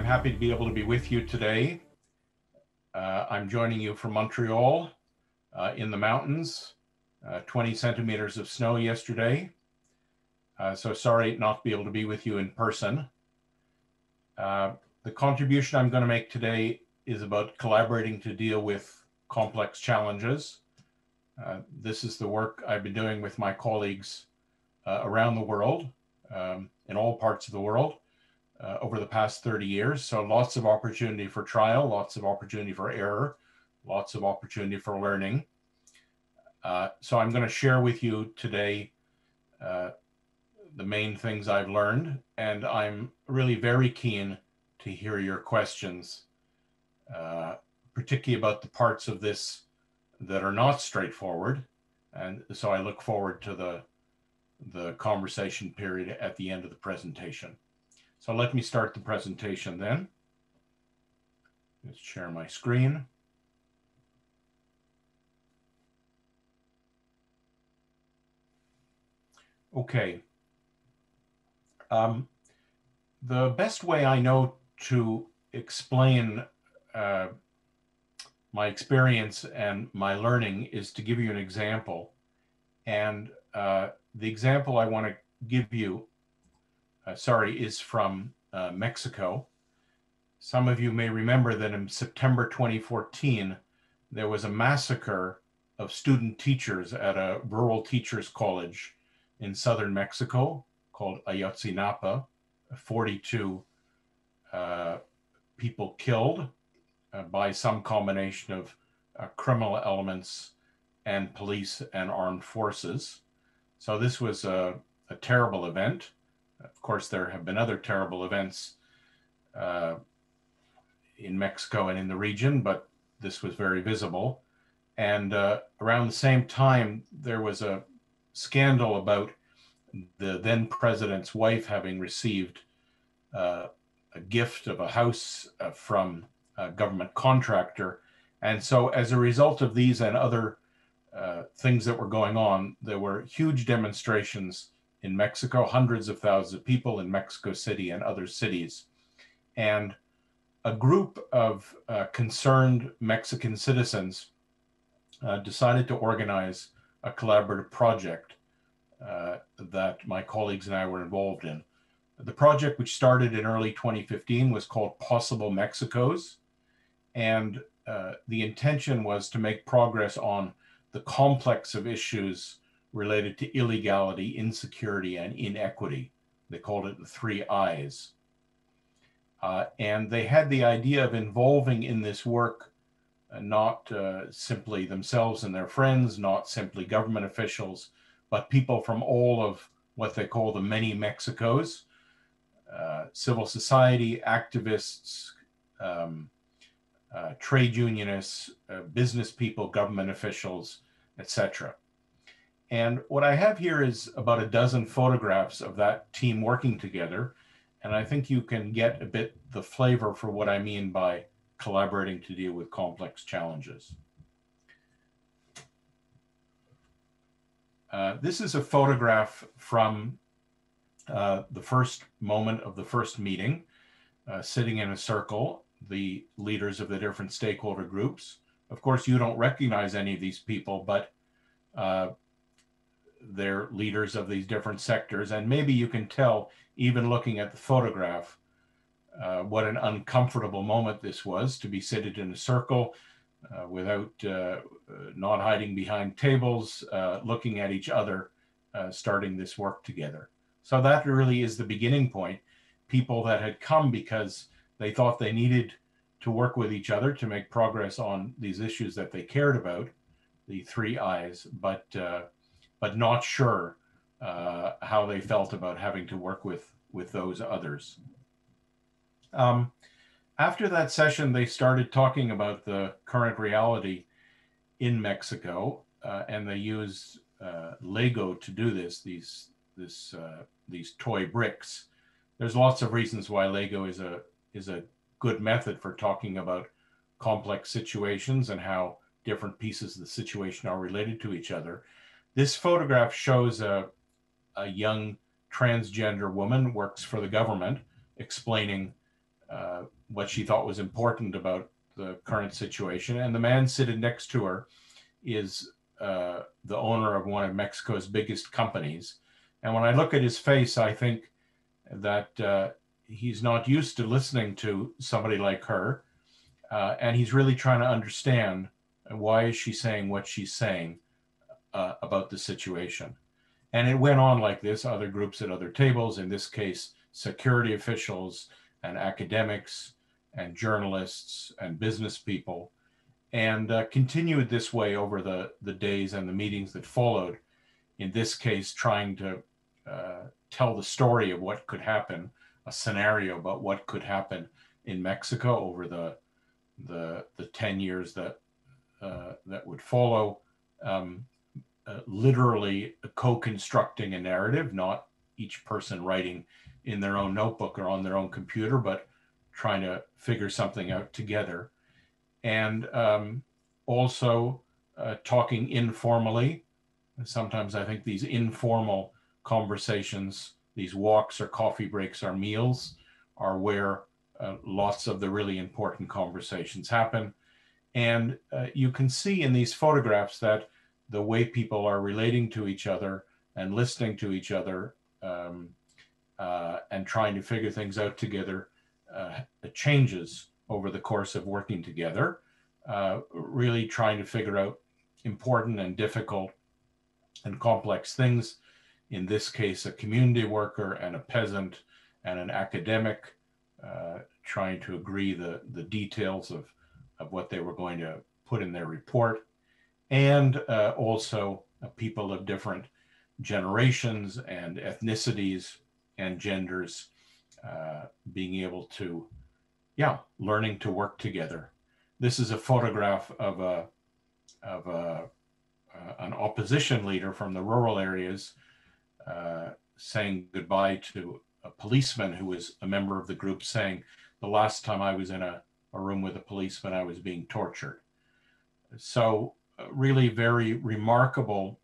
happy to be able to be with you today. I'm joining you from Montreal in the mountains, 20 centimeters of snow yesterday. So sorry not to be able to be with you in person. The contribution I'm going to make today is about collaborating to deal with complex challenges. This is the work I've been doing with my colleagues around the world, in all parts of the world, over the past 30 years. So lots of opportunity for trial, lots of opportunity for error, lots of opportunity for learning. So I'm going to share with you today the main things I've learned, and I'm really very keen to hear your questions, particularly about the parts of this that are not straightforward. And so I look forward to the conversation period at the end of the presentation. So let me start the presentation then. Let's share my screen. Okay. The best way I know to explain my experience and my learning is to give you an example. And the example I want to give you, is from Mexico. Some of you may remember that in September 2014, there was a massacre of student teachers at a rural teachers college in southern Mexico called Ayotzinapa. 42 people killed by some combination of criminal elements and police and armed forces. So this was a terrible event. Of course, there have been other terrible events in Mexico and in the region, but this was very visible. And around the same time, there was a scandal about the then president's wife having received a gift of a house from a government contractor. And so as a result of these and other things that were going on, there were huge demonstrations in Mexico, hundreds of thousands of people in Mexico City and other cities. And a group of concerned Mexican citizens decided to organize a collaborative project that my colleagues and I were involved in. The project, which started in early 2015, was called Possible Mexicos. And the intention was to make progress on the complex of issues related to illegality, insecurity, and inequity. They called it the 3 I's. And they had the idea of involving in this work not simply themselves and their friends, not simply government officials, but people from all of what they call the many Mexicos, civil society, activists, trade unionists, business people, government officials, etc. And what I have here is about a dozen photographs of that team working together. And I think you can get a bit the flavor for what I mean by collaborating to deal with complex challenges. This is a photograph from the first moment of the first meeting, sitting in a circle, the leaders of the different stakeholder groups. Of course, you don't recognize any of these people, but they're leaders of these different sectors. And maybe you can tell, even looking at the photograph, what an uncomfortable moment this was, to be seated in a circle without not hiding behind tables, looking at each other, starting this work together. So that really is the beginning point. People that had come because they thought they needed to work with each other to make progress on these issues that they cared about, the 3 I's, but not sure how they felt about having to work with those others. After that session, they started talking about the current reality in Mexico, and they used Lego to do this, these toy bricks. There's lots of reasons why Lego is a good method for talking about complex situations and how different pieces of the situation are related to each other. This photograph shows a young transgender woman, works for the government, explaining what she thought was important about the current situation. And the man sitting next to her is the owner of one of Mexico's biggest companies. And when I look at his face, I think that he's not used to listening to somebody like her. And he's really trying to understand why is she saying what she's saying about the situation. And it went on like this, other groups at other tables, in this case, security officials and academics and journalists and business people, and continued this way over the days and the meetings that followed, in this case, trying to tell the story of what could happen, a scenario about what could happen in Mexico over the 10 years that would follow, literally co-constructing a narrative, not each person writing in their own notebook or on their own computer, but trying to figure something out together. And also talking informally. Sometimes I think these informal conversations, these walks or coffee breaks or meals, are where lots of the really important conversations happen. And you can see in these photographs that the way people are relating to each other and listening to each other and trying to figure things out together changes over the course of working together, really trying to figure out important and difficult and complex things. In this case, a community worker and a peasant and an academic trying to agree the details of what they were going to put in their report. And also people of different generations and ethnicities and genders being able to, learning to work together. This is a photograph of an opposition leader from the rural areas saying goodbye to a policeman who was a member of the group, saying, "The last time I was in a room with a policeman, I was being tortured." So really very remarkable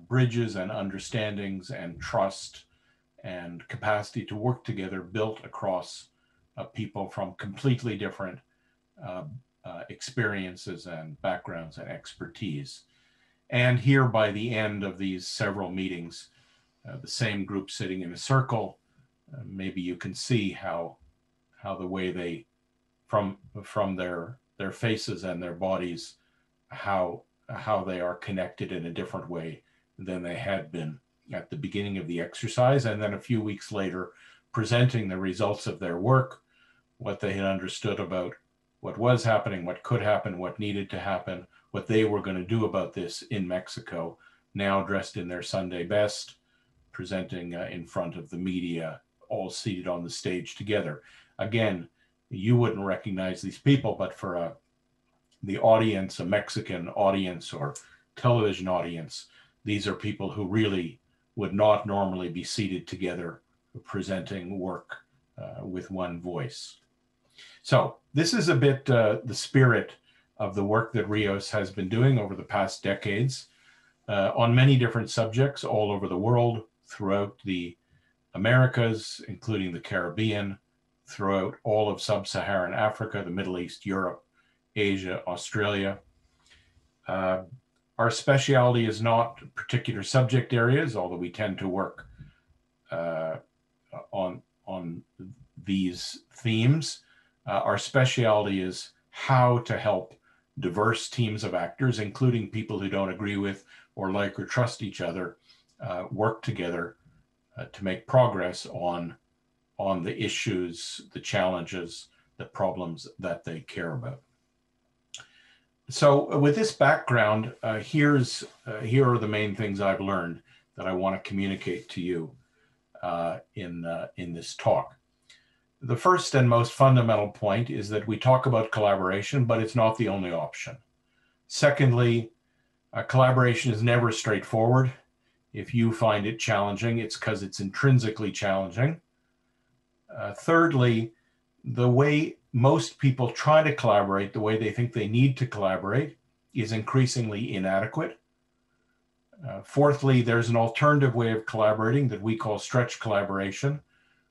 bridges and understandings and trust and capacity to work together built across people from completely different experiences and backgrounds and expertise. And here, by the end of these several meetings, the same group sitting in a circle, maybe you can see how the way they, from their faces and their bodies, how they are connected in a different way than they had been at the beginning of the exercise. And then a few weeks later, presenting the results of their work, what they had understood about what was happening, what could happen, what needed to happen, what they were going to do about this in Mexico, now dressed in their Sunday best, presenting in front of the media, all seated on the stage together. Again, you wouldn't recognize these people, but for the audience, a Mexican audience or television audience, these are people who really would not normally be seated together presenting work with one voice. So this is a bit the spirit of the work that RIOS has been doing over the past decades on many different subjects all over the world, throughout the Americas, including the Caribbean, throughout all of sub-Saharan Africa, the Middle East, Europe, Asia, Australia. Our specialty is not particular subject areas, although we tend to work on these themes. Our specialty is how to help diverse teams of actors, including people who don't agree with or like or trust each other, work together to make progress on the issues, the challenges, the problems that they care about. So with this background, here are the main things I've learned that I want to communicate to you in this talk. The first and most fundamental point is that we talk about collaboration, but it's not the only option. Secondly, collaboration is never straightforward. If you find it challenging, it's because it's intrinsically challenging. Thirdly, the way most people try to collaborate, the way they think they need to collaborate, is increasingly inadequate. Fourthly, there's an alternative way of collaborating that we call stretch collaboration,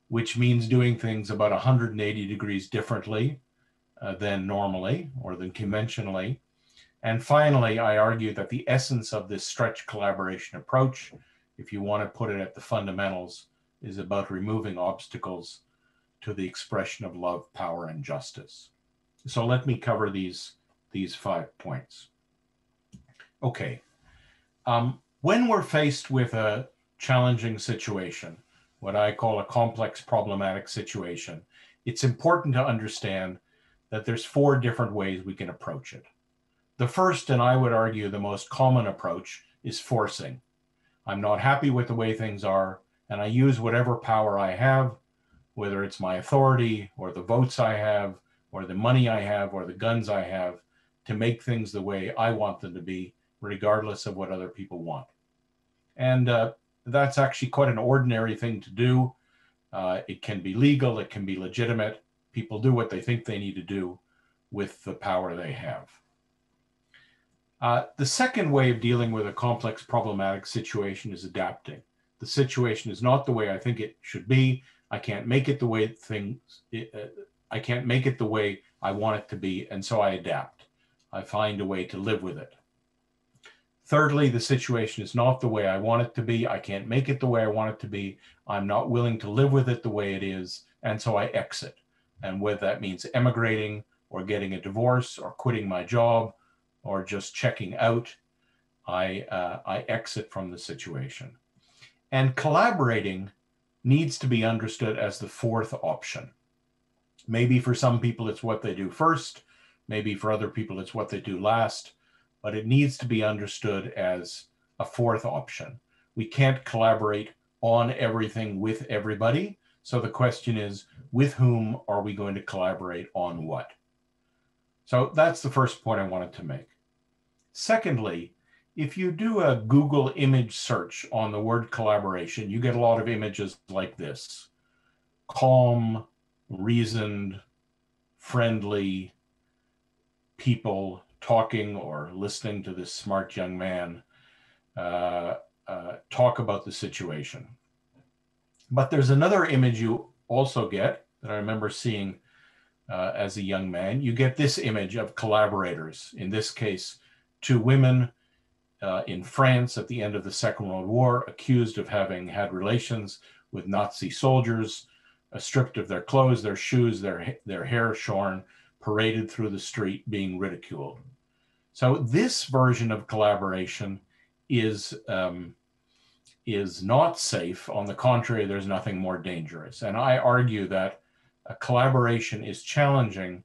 which means doing things about 180 degrees differently than normally or than conventionally. And finally, I argue that the essence of this stretch collaboration approach, if you want to put it at the fundamentals, is about removing obstacles to the expression of love, power, and justice. So let me cover these 5 points. Okay. When we're faced with a challenging situation, what I call a complex problematic situation, it's important to understand that there's 4 different ways we can approach it. The first, and I would argue the most common approach, is forcing. I'm not happy with the way things are, and I use whatever power I have, whether it's my authority or the votes I have or the money I have or the guns I have, to make things the way I want them to be, regardless of what other people want. And that's actually quite an ordinary thing to do. It can be legal, it can be legitimate. People do what they think they need to do with the power they have. The second way of dealing with a complex problematic situation is adapting. The situation is not the way I think it should be. I can't make it the way I can't make it the way I want it to be, and so I adapt. I find a way to live with it. Thirdly, the situation is not the way I want it to be. I can't make it the way I want it to be. I'm not willing to live with it the way it is, and so I exit. And whether that means emigrating or getting a divorce or quitting my job or just checking out, I exit from the situation. And collaborating needs to be understood as the 4th option. Maybe for some people it's what they do first, maybe for other people it's what they do last, but it needs to be understood as a 4th option. We can't collaborate on everything with everybody. So the question is, with whom are we going to collaborate on what? So that's the first point I wanted to make. Secondly, if you do a Google image search on the word collaboration, you get a lot of images like this: calm, reasoned, friendly people talking or listening to this smart young man talk about the situation. But there's another image you also get that I remember seeing as a young man. You get this image of collaborators, in this case, 2 women in France at the end of the Second World War, accused of having had relations with Nazi soldiers, stripped of their clothes, their shoes, their hair shorn, paraded through the street, being ridiculed. So this version of collaboration is not safe. On the contrary, there's nothing more dangerous. And I argue that a collaboration is challenging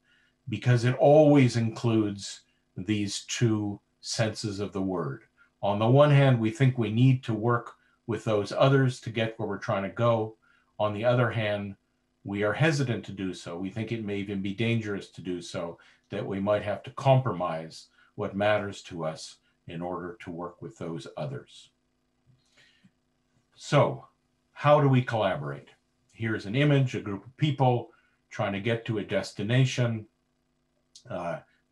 because it always includes these 2 senses of the word. On the one hand, we think we need to work with those others to get where we're trying to go. On the other hand, we are hesitant to do so. We think it may even be dangerous to do so, that we might have to compromise what matters to us in order to work with those others. So, how do we collaborate? Here's an image, a group of people trying to get to a destination.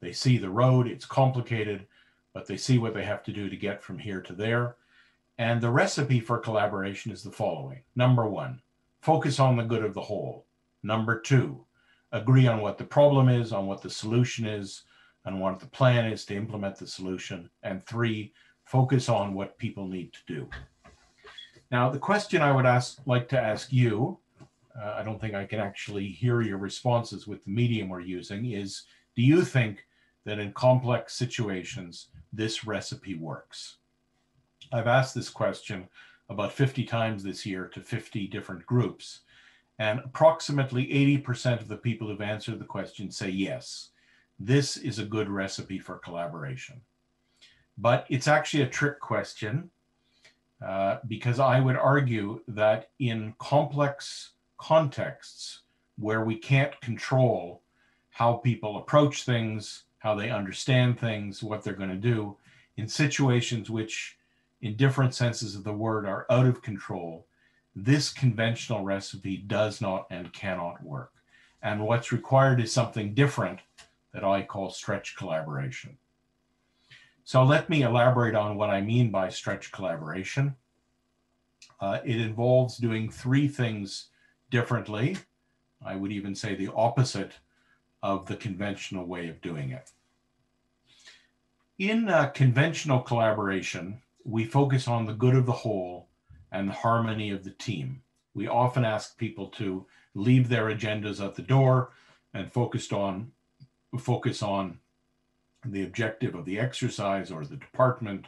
They see the road, it's complicated, but they see what they have to do to get from here to there. And the recipe for collaboration is the following. Number 1, focus on the good of the whole. Number 2, agree on what the problem is, on what the solution is, and what the plan is to implement the solution. And 3, focus on what people need to do. Now, the question I would like to ask you, I don't think I can actually hear your responses with the medium we're using, is, do you think that in complex situations, this recipe works? I've asked this question about 50 times this year to 50 different groups, and approximately 80% of the people who've answered the question say yes, this is a good recipe for collaboration. But it's actually a trick question because I would argue that in complex contexts where we can't control how people approach things, how they understand things, what they're going to do, in situations which in different senses of the word are out of control, this conventional recipe does not and cannot work. And what's required is something different that I call stretch collaboration. So let me elaborate on what I mean by stretch collaboration. It involves doing 3 things differently. I would even say the opposite of the conventional way of doing it. In conventional collaboration, we focus on the good of the whole and the harmony of the team. We often ask people to leave their agendas at the door and focus on the objective of the exercise or the department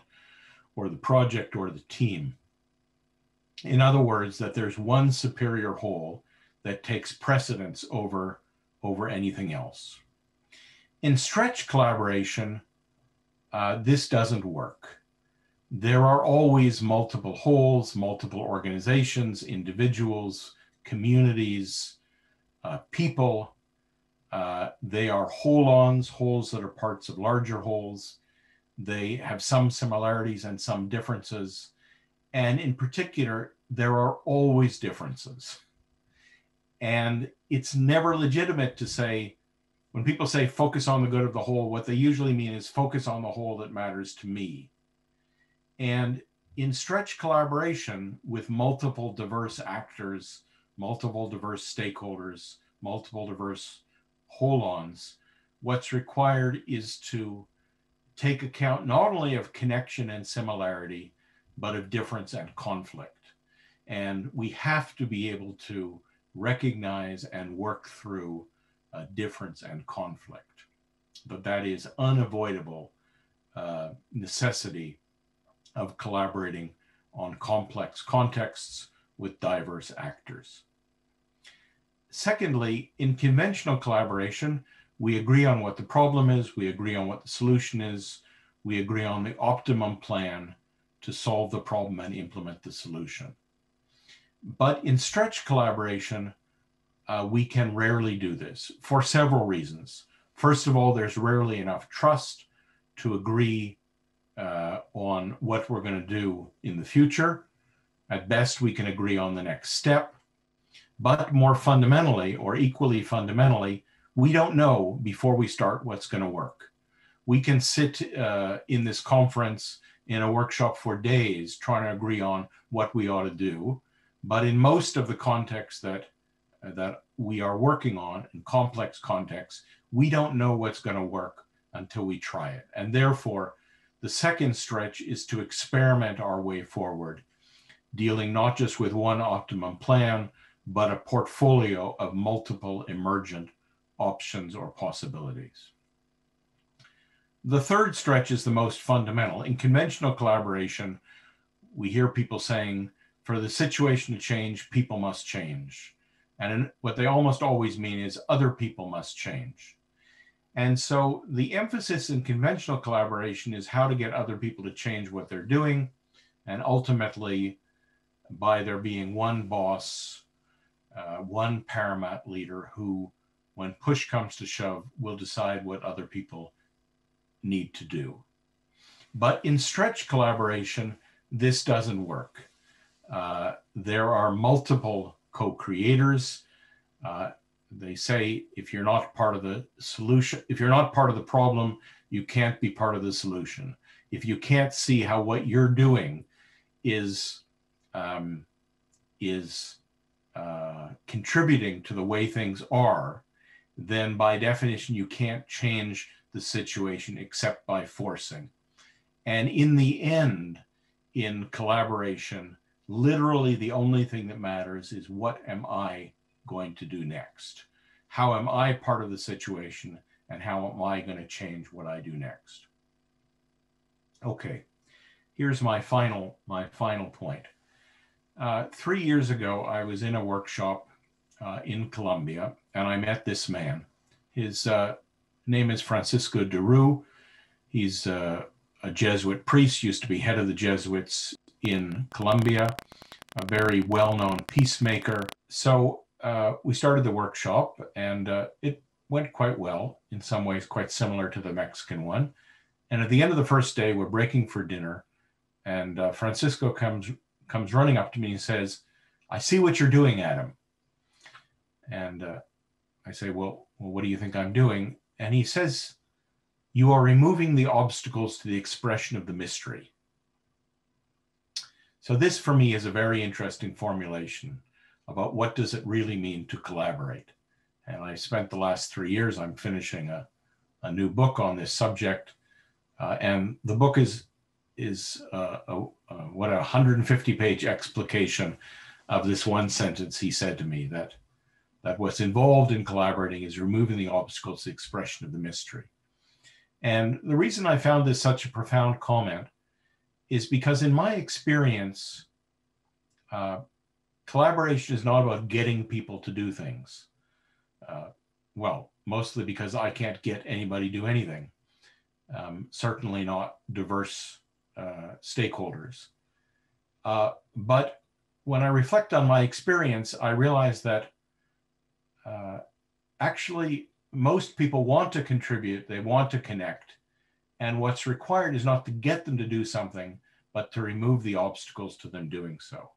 or the project or the team. In other words, that there's one superior whole that takes precedence over anything else. In stretch collaboration, this doesn't work. There are always multiple wholes, multiple organizations, individuals, communities, people. They are whole-ons, wholes that are parts of larger wholes. They have some similarities and some differences. And in particular, there are always differences. And it's never legitimate to say, when people say focus on the good of the whole, what they usually mean is focus on the whole that matters to me. And in stretch collaboration with multiple diverse actors, multiple diverse stakeholders, multiple diverse hold-ons, what's required is to take account not only of connection and similarity, but of difference and conflict. And we have to be able to recognize and work through difference and conflict. But that is unavoidable necessity of collaborating on complex contexts with diverse actors. Secondly, in conventional collaboration, we agree on what the problem is, we agree on what the solution is, we agree on the optimum plan to solve the problem and implement the solution. But in stretch collaboration, we can rarely do this for several reasons. First of all, there's rarely enough trust to agree on what we're going to do in the future. At best, we can agree on the next step. But more fundamentally, or equally fundamentally, we don't know before we start what's going to work. We can sit in this conference in a workshop for days trying to agree on what we ought to do. But in most of the contexts that we are working on, in complex contexts, we don't know what's going to work until we try it. And therefore, the second stretch is to experiment our way forward, dealing not just with one optimum plan, but a portfolio of multiple emergent options or possibilities. The third stretch is the most fundamental. In conventional collaboration, we hear people saying, for the situation to change, people must change. And what they almost always mean is other people must change. And so the emphasis in conventional collaboration is how to get other people to change what they're doing. And ultimately, by there being one boss, one paramount leader who, when push comes to shove, will decide what other people need to do. But in stretch collaboration, this doesn't work. There are multiple co-creators. They say if you're not part of the solution, if you're not part of the problem, you can't be part of the solution. If you can't see how what you're doing is contributing to the way things are, then by definition, you can't change the situation except by forcing. And in the end, in collaboration, literally the only thing that matters is what am I going to do next? How am I part of the situation, and how am I going to change what I do next? Okay, here's my final point. 3 years ago, I was in a workshop in Colombia, and I met this man. His name is Francisco de Rue. He's a Jesuit priest, used to be head of the Jesuits in Colombia, a very well-known peacemaker. So we started the workshop, and it went quite well, in some ways quite similar to the Mexican one. And at the end of the first day, we're breaking for dinner, and Francisco comes running up to me and says, "I see what you're doing, Adam." And I say, well, what do you think I'm doing? And he says, "You are removing the obstacles to the expression of the mystery." So this, for me, is a very interesting formulation about what does it really mean to collaborate. And I spent the last 3 years, I'm finishing a new book on this subject. And the book is what a 150-page explication of this one sentence he said to me, that what's involved in collaborating is removing the obstacles to the expression of the mystery. And the reason I found this such a profound comment is because in my experience, collaboration is not about getting people to do things. Well, mostly because I can't get anybody to do anything. Certainly not diverse stakeholders. But when I reflect on my experience, I realize that actually most people want to contribute, they want to connect. And what's required is not to get them to do something, but to remove the obstacles to them doing so.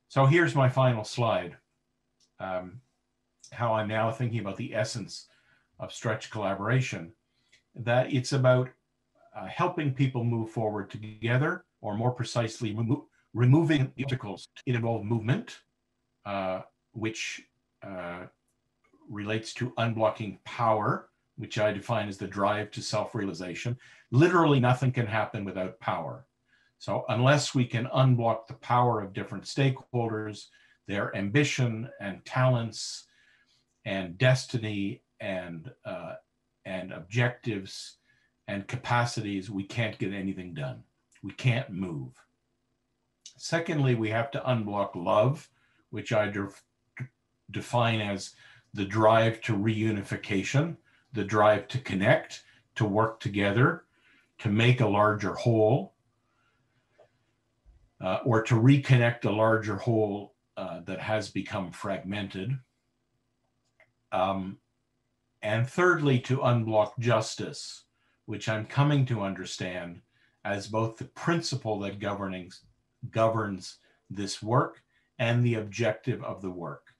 So here's my final slide. How I'm now thinking about the essence of stretch collaboration, that it's about helping people move forward together, or more precisely, removing the obstacles. It involves movement, which relates to unblocking power, which I define as the drive to self-realization. Literally nothing can happen without power. So unless we can unblock the power of different stakeholders, their ambition and talents and destiny and objectives and capacities, we can't get anything done. We can't move. Secondly, we have to unblock love, which I define as the drive to reunification, the drive to connect, to work together, to make a larger whole, or to reconnect a larger whole that has become fragmented. And thirdly, to unblock justice, which I'm coming to understand as both the principle that governs this work and the objective of the work,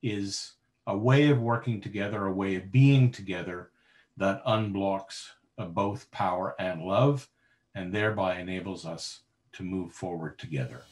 is a way of working together, a way of being together that unblocks both power and love, and thereby enables us to move forward together.